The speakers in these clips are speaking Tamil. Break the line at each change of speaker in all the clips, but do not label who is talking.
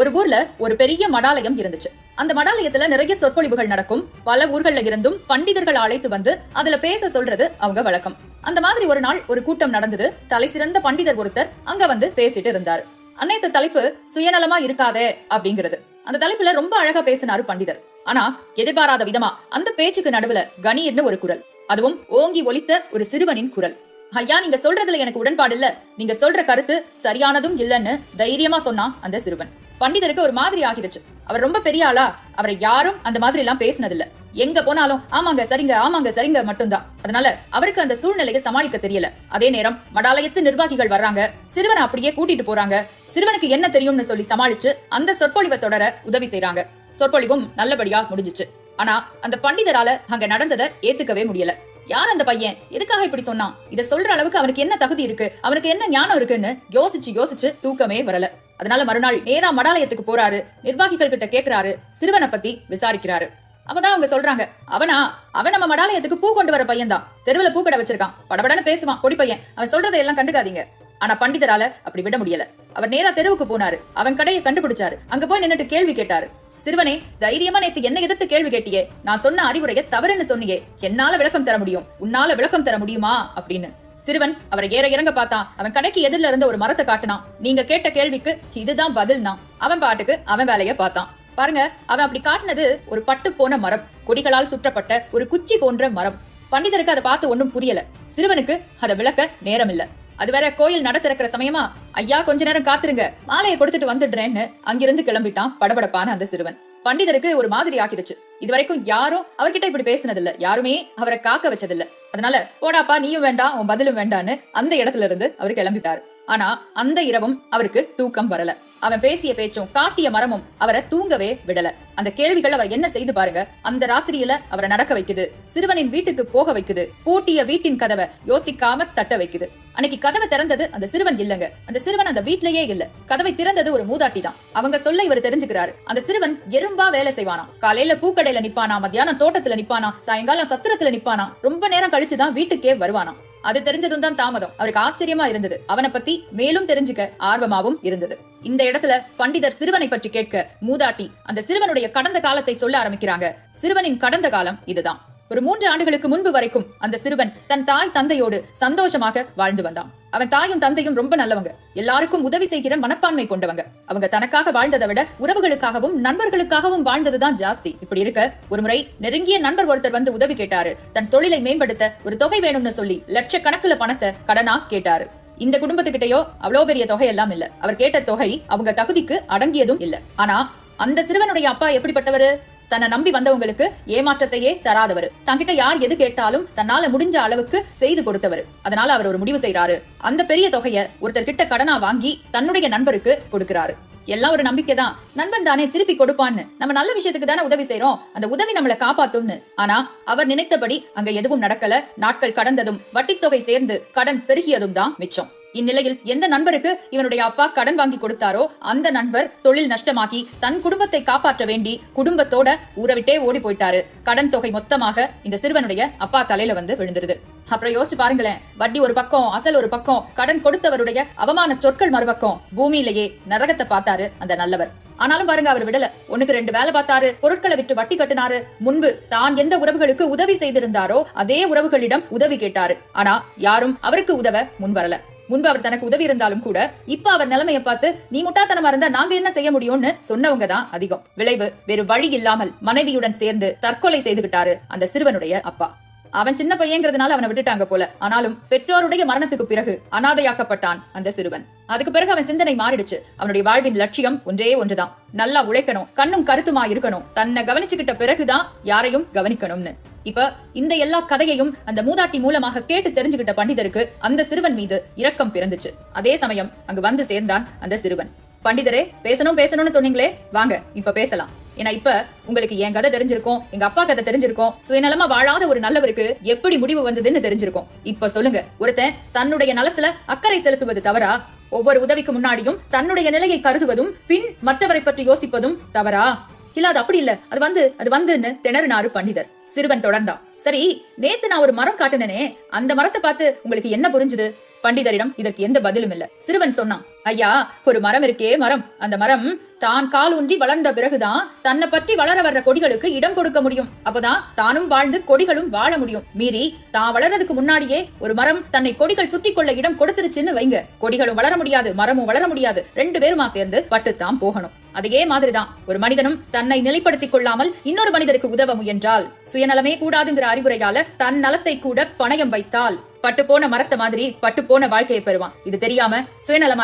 ஒரு ஊர்ல ஒரு பெரிய மடாலயம் இருந்துச்சு. அந்த மடாலயத்துல நிறைய சொற்பொழிவுகள் நடக்கும். பல ஊர்கள்ல இருந்தும் பண்டிதர்கள் அழைத்து வந்து அதுல பேச சொல்றது அவங்க வழக்கம். அந்த மாதிரி ஒரு நாள் ஒரு கூட்டம் நடந்தது. தலை சிறந்த பண்டிதர் ஒருத்தர் அங்க வந்து பேசிட்டு இருந்தாரு. அன்னைத்த தலைப்பு சுயநலமா இருக்காதே அப்படிங்கிறது. அந்த தலைப்புல ரொம்ப அழகா பேசினாரு பண்டிதர். ஆனா எதிர்பாராத விதமா அந்த பேச்சுக்கு நடுவுல கணீர்னு ஒரு குரல், அதுவும் ஓங்கி ஒலித்த ஒரு சிறுவனின் குரல். ஐயா, நீங்க சொல்றதுல எனக்கு உடன்பாடு இல்ல, நீங்க சொல்ற கருத்து சரியானதும் இல்லன்னு தைரியமா சொன்னான் அந்த சிறுவன். பண்டிதருக்கு ஒரு மாதிரி ஆகிடுச்சு. அவர் ரொம்ப பெரிய ஆளா, அவரை யாரும் அந்த மாதிரி எல்லாம் பேசினதில்ல. எங்க போனாலும் ஆமாங்க சரிங்க மட்டும்தான். அதனால அவருக்கு அந்த சூழ்நிலையை சமாளிக்க தெரியல. அதே நேரம் மடாலயத்து நிர்வாகிகள் வர்றாங்க, சிறுவனை அப்படியே கூட்டிட்டு போறாங்க. சிறுவனுக்கு என்ன தெரியும்னு சொல்லி சமாளிச்சு அந்த சொற்பொழிவை தொடர உதவி செய்யறாங்க. சொற்பொழிவும் நல்லபடியா முடிஞ்சிச்சு. ஆனா அந்த பண்டிதரால அங்க நடந்ததை ஏத்துக்கவே முடியல. யார் அந்த பையன், எதுக்காக இப்படி சொன்னான், இத சொல்ற அளவுக்கு அவனுக்கு என்ன தகுதி இருக்கு, அவனுக்கு என்ன ஞானம் இருக்குன்னு யோசிச்சு தூக்கமே வரல. அதனால மறுநாள் நேரா மடாலயத்துக்கு போறாரு. நிர்வாகிகள் கிட்ட கேக்குறாரு, சிறுவனை பத்தி விசாரிக்கிறாரு. அப்பதான் அவங்க சொல்றாங்க, அவன் நம்ம மடாலயத்துக்கு பூ கொண்டு வர பையன் தான், தெருவுல பூக்கடை வச்சிருக்கான், படபடன்னு பேசுவான், பொடி பையன், அவன் சொல்றதை எல்லாம் கண்டுக்காதீங்க. ஆனா பண்டிதரால அப்படி விட முடியல. அவர் நேரா தெருவுக்கு போனாரு. அவன் கடையை கண்டுபிடிச்சாரு. அங்க போய் நின்னுட்டு கேள்வி கேட்டாரு. சிறுவனே, தைரியமா நேத்து என்ன எதிர்த்து கேள்வி கேட்டியே, நான் சொன்ன அறிவுரைய தவறுன்னு சொன்னியே, என்னால விளக்கம் தர முடியும், உன்னால விளக்கம் தர முடியுமா அப்படின்னு. சிறுவன் அவரை ஏற இறங்க பார்த்தான். அவன் கடைக்கு எதிரில இருந்த ஒரு மரத்தை காட்டினான். நீங்க கேட்ட கேள்விக்கு இதுதான் பதில்னா. அவன் பாட்டுக்கு அவன் வேலைய பார்த்தான். பாருங்க, அவன் அப்படி காட்டினது ஒரு பட்டு போன மரம், கொடிகளால் சுற்றப்பட்ட ஒரு குச்சி போன்ற மரம். பண்டிதருக்கு அதை பார்த்து ஒன்னும் புரியல. சிறுவனுக்கு அதை விளக்க நேரம் இல்ல. அது வேற கோயில் நட திறக்கிற சமயமா. ஐயா, கொஞ்ச நேரம் காத்துருங்க, மாலையை கொடுத்துட்டு வந்துடுறேன்னு அங்கிருந்து கிளம்பிட்டான் படபடப்பான அந்த சிறுவன். பண்டிதருக்கு ஒரு மாதிரி ஆக்கிடுச்சு. இதுவரைக்கும் யாரும் அவர்கிட்ட இப்படி பேசினதில்ல, யாருமே அவரை காக்க வச்சதில்ல. அதனால போடாப்பா, நீயும் வேண்டாம், உன் பதிலும் வேண்டான்னு அந்த இடத்துல இருந்து அவர் கிளம்பிட்டாரு. ஆனா அந்த இரவும் அவருக்கு தூக்கம் வரல. அவன் பேசிய பேச்சும் காட்டிய மரமும் அவரை தூங்கவே விடல. அந்த கேள்விகள் அவர் என்ன செய்து பாருங்க. அந்த ராத்திரியில அவரை நடக்க வைக்குது, சிறுவனின் வீட்டுக்கு போக வைக்குது, பூட்டிய வீட்டின் கதவை யோசிக்காம தட்ட வைக்குது. அன்னைக்கு கதவை திறந்தது அந்த சிறுவன் இல்லங்க. அந்த சிறுவன் அந்த வீட்லயே இல்ல. கதவை திறந்தது ஒரு மூதாட்டி தான். அவங்க சொல்ல இவர் தெரிஞ்சுக்கிறாரு. அந்த சிறுவன் எறும்பா வேலை செய்வானா. காலையில பூக்கடையில நிப்பானா, மத்தியானம் தோட்டத்துல நிப்பானா, சாயங்காலம் சத்திரத்துல நிப்பானா, ரொம்ப நேரம் கழிச்சுதான் வீட்டுக்கே வருவானா. அது தெரிஞ்சதும் தான் தாமதம். அவருக்கு ஆச்சரியமா இருந்தது. அவனை பத்தி மேலும் தெரிஞ்சுக்க ஆர்வமாவும் இருந்தது. இந்த இடத்துல பண்டிதர் சிறுவனை பற்றி கேட்க மூதாட்டி அந்த சிறுவனுடைய கடந்த காலத்தை சொல்ல ஆரம்பிக்கிறாங்க. சிறுவனின் கடந்த காலம் இதுதான். ஒரு 3 ஆண்டுகளுக்கு முன்பு வரைக்கும் அந்த சிறுவன் தன் தாய் தந்தையோடு சந்தோஷமாக வாழ்ந்து வந்தான். அவன் தாயும் தந்தையும் ரொம்ப நல்லவங்க, எல்லாருக்கும் உதவி செய்கிற மனப்பான்மை கொண்டவங்க. அவங்க தனக்காக வாழ்ந்ததை விட உறவுகளுக்காகவும் நண்பர்களுக்காகவும் வாழ்ந்ததுதான் ஜாஸ்தி. இப்படி இருக்க ஒருமுறை நெருங்கிய நண்பர் ஒருத்தர் வந்து உதவி கேட்டாரு. தன் தொழிலை மேம்படுத்த ஒரு தொகை வேணும்னு சொல்லி லட்சக்கணக்குல பணத்தை கடனா கேட்டாரு. இந்த குடும்பத்துக்கிட்டயோ அவ்வளோ பெரிய தொகை எல்லாம் இல்ல. அவர் கேட்ட தொகை அவங்க தகுதிக்கு அடங்கியதும் இல்ல. ஆனா அந்த சிறுவனுடைய அப்பா எப்படிப்பட்டவரு, தன்னை நம்பி வந்தவங்களுக்கு ஏமாற்றத்தையே தராதவர், தங்கிட்ட யார் எது கேட்டாலும் தன்னால முடிஞ்ச அளவுக்கு செய்து கொடுத்தவர். அதனால அவர் ஒரு முடிவு செய்யறாரு. அந்த பெரிய தொகையை ஒருத்தர் கிட்ட கடனா வாங்கி தன்னுடைய நண்பருக்கு கொடுக்கிறாரு. எல்லாம் ஒரு நம்பிக்கை தான், நண்பன் தானே திருப்பி கொடுப்பான்னு, நம்ம நல்ல விஷயத்துக்கு தானே உதவி செய்யறோம், அந்த உதவி நம்மளை காப்பாத்தும்னு. ஆனா அவர் நினைத்தபடி அங்க எதுவும் நடக்கல. நாட்கள் கடந்ததும் வட்டி தொகை சேர்ந்து கடன் பெருகியதும் தான் மிச்சம். இந்நிலையில் எந்த நண்பருக்கு இவனுடைய அப்பா கடன் வாங்கி கொடுத்தாரோ அந்த நண்பர் தொழில் நஷ்டமாகி தன் குடும்பத்தை காப்பாற்ற வேண்டி குடும்பத்தோட ஊரை விட்டே ஓடி போயிட்டாரு. கடன் தொகை மொத்தமாக இந்த சிறுவனுடைய அப்பா தலையில வந்து விழுந்துருது. அப்புறம் யோசிச்சு பாருங்களேன், வட்டி ஒரு பக்கம், அசல் ஒரு பக்கம், கடன் கொடுத்தவருடைய அவமான சொற்கள் மறுபக்கம். பூமியிலேயே நரகத்தை பார்த்தாரு அந்த நல்லவர். ஆனாலும் பாருங்க, அவர் விடல. 1க்கு 2 வேலை பார்த்தாரு, பொருட்களை விட்டு வட்டி கட்டினாரு. முன்பு தான் எந்த உறவுகளுக்கு உதவி செய்திருந்தாரோ அதே உறவுகளிடம் உதவி கேட்டாரு. ஆனா யாரும் அவருக்கு உதவ முன் வரல. முன்பு அவர் தனக்கு உதவி இருந்தாலும் கூட இப்ப அவர் நிலைமையை பார்த்து நீ முட்டாத்தனமா இருந்தா நாங்க என்ன செய்ய முடியும்னு சொன்னவங்க தான் அதிகம். விளைவு வேறு வழி இல்லாமல் மனைவியுடன் சேர்ந்து தற்கொலை செய்துகிட்டாரு அந்த சிறுவனுடைய அப்பா. அவன் சின்ன பையங்கிறதுனால அவனை விட்டுட்டாங்க போல. ஆனாலும் பெற்றோருடைய மரணத்துக்கு பிறகு அனாதையாக்கப்பட்டான் அந்த சிறுவன். அதுக்கு பிறகு அவன் சிந்தனை மாறிடுச்சு. அவனுடைய வாழ்வின் லட்சியம் ஒன்றே ஒன்றுதான், நல்லா உழைக்கணும், கண்ணும் கருத்துமா இருக்கணும், தன்னை கவனிச்சுக்கிட்ட பிறகுதான் யாரையும் கவனிக்கணும்னு. இப்ப இந்த எல்லா கதையையும் அந்த மூதாட்டி மூலமாக கேட்டு தெரிஞ்சுக்கிட்ட பண்டிதருக்கு அந்த சிறுவன் மீது இரக்கம் பிறந்துச்சு. அதே சமயம் அங்கு வந்து சேர்ந்தான் அந்த சிறுவன். பண்டிதரே, பேசணும்னு சொன்னீங்களே, வாங்க இப்ப பேசலாம். ஏன்னா இப்ப உங்களுக்கு என் கதை தெரிஞ்சிருக்கும், எங்க அப்பா கதை தெரிஞ்சிருக்கும், சுயநலமா வாழாத ஒரு நல்லவருக்கு எப்படி முடிவு வந்ததுன்னு தெரிஞ்சிருக்கும். இப்ப சொல்லுங்க, ஒருத்தன் தன்னுடைய நலத்துல அக்கறை செலுத்துவது தவறா? ஒவ்வொரு உதவிக்கு முன்னாடியும் தன்னுடைய நிலையை கருதுவதும் பின் மற்றவரை பற்றி யோசிப்பதும் தவறா? இல்ல அது அப்படி இல்ல, அது வந்துன்னு திணறினாரு பண்டிதர். சிறுவன் தொடர்ந்தான். சரி, நேத்து நான் ஒரு மரம் காட்டுனேனே, அந்த மரத்தை பார்த்து உங்களுக்கு என்ன புரிஞ்சுது? பண்டிதரிடம் இதற்கு எந்த பதிலும் இல்ல. சிறுவன் சொன்னான், ஐயா, ஒரு மரம் இருக்கே மரம், அந்த மரம் தான் கால் ஊன்றி வளர்ந்த பிறகுதான் தன்னை பற்றி வளர வர்ற கொடிகளுக்கு இடம் கொடுக்க முடியும். அப்பதான் தானும் வாழ்ந்து கொடிகளும் வாழ முடியும். மீறி தான் வளர்றதுக்கு முன்னாடியே ஒரு மரம் தன்னை கொடிகள் சுற்றி கொள்ள இடம் கொடுத்துருச்சுன்னு வைங்க, கொடிகளும் வளர முடியாது, மரமும் வளர முடியாது, ரெண்டு பேருமா சேர்ந்து பட்டுத்தான் போகணும். அதே மாதிரிதான் ஒரு மனிதனும் தன்னை நிலைப்படுத்திக் கொள்ளாமல் இன்னொரு மனிதருக்கு உதவ முயன்றால், சுயநலமே கூடாதுங்கிற அறிவுரையால தன் நலத்தை கூட பணயம் வைத்தால் பட்டு போன மரத்தை மாதிரி பட்டு போன வாழ்க்கையை பெறுவான். இது தெரியாம சுயநலமா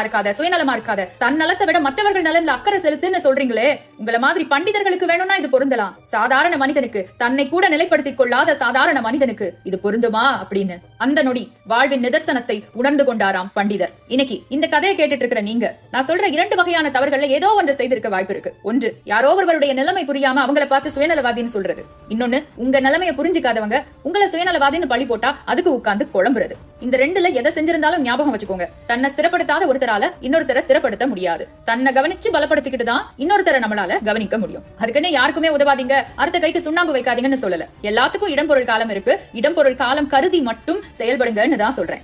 இருக்காத, தன் நலத்தை விட மற்றவர்கள் நலன்ல அக்கறை செலுத்துன்னு சொல்றீங்களே, உங்கள மாதிரி பண்டிதர்களுக்கு வேணும்னா இது பொருந்தலாம். சாதாரண மனிதனுக்கு, தன்னை கூட நிலைப்படுத்திக் கொள்ளாத சாதாரண மனிதனுக்கு இது பொருந்துமா அப்படின்னு அந்த நொடி வாழ்வின் நிதர்சனத்தை உணர்ந்து கொண்டாராம் பண்டிதர். இன்னைக்கு இந்த கதையை கேட்டுட்டு இருக்கிற நீங்க, நான் சொல்ற இரண்டு வகையான தவறுகள்ல ஏதோ ஒன்று செய்திருக்க வாய்ப்பு இருக்கு. ஒன்று, யாரோ ஒருவருடைய நிலைமை புரியாம அவங்கள பார்த்து சுயநலவாதின்னு சொல்றது. இன்னொன்னு, உங்க நிலைமையை புரிஞ்சுக்காதவங்க உங்களை சுயநலவாதின்னு பழி போட்டா அதுக்கு உட்கார்ந்து குழம்புறது. இந்த ரெண்டுல எதை செஞ்சிருந்தாலும் ஞாபகம் வச்சுக்கோங்க, தன்னை ஸ்திரப்படுத்தாத ஒருத்தரால இன்னொருத்தரை ஸ்திரப்படுத்த முடியாது. தன்னை கவனிச்சு பலப்படுத்திக்கிட்டு தான் இன்னொருத்தரை நம்மளால கவனிக்க முடியும். அதுக்குன்னு யாருக்குமே உதவாதீங்க, அடுத்த கைக்கு சுண்ணாம்பு வைக்காதீங்கன்னு சொல்லல. எல்லாத்துக்கும் இடம் பொருள் காலம் இருக்கு. இடம் பொருள் காலம் கருதி மட்டும் செயல்படுங்கன்னு தான் சொல்றேன்.